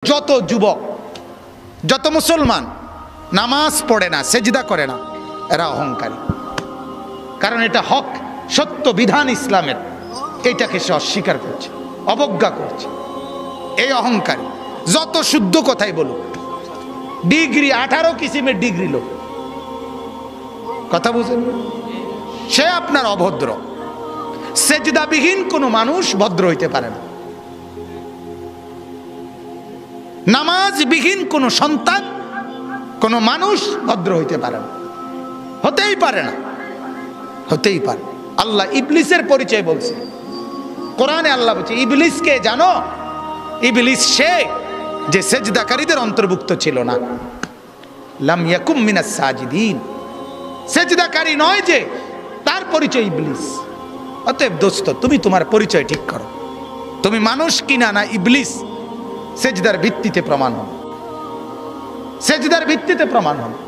যত যুবক যত মুসলমান নামাজ পড়ে না সেজদা করে না এরা অহংকারী। কারণ এটা হক সত্য বিধান ইসলামের, এটাকে সে অস্বীকার করছে, অবজ্ঞা করছে। এই অহংকারী যত শুদ্ধ কথাই বলুক, ডিগ্রি 18 কিসিমের ডিগ্রি লোক, কথা বুঝেন, সে আপনার অভদ্র। সেজদাবিহীন কোনো মানুষ ভদ্র হইতে পারে না। নামাজবিহীন কোনো সন্তান কোনো মানুষ ভদ্র হইতে পারে না, হতেই পারে না, হতেই পারে। আল্লাহ ইবলিসের পরিচয় বলছে কোরআনে। আল্লাহ বলছে ইবলিসকে জানো? ইবলিস সে যে সেজদাকারীদের অন্তর্ভুক্ত ছিল না। লাম ইয়াকুম মিনাস সাজিদিন, সেজদাকারী নয় যে, তার পরিচয় ইবলিস। অতএব দোস্ত, তুমি তোমার পরিচয় ঠিক করো। তুমি মানুষ কিনা না ইবলিস, সেজদার ভিত্তিতে প্রমাণ হবে, সেজদার ভিত্তিতে প্রমাণ হবে।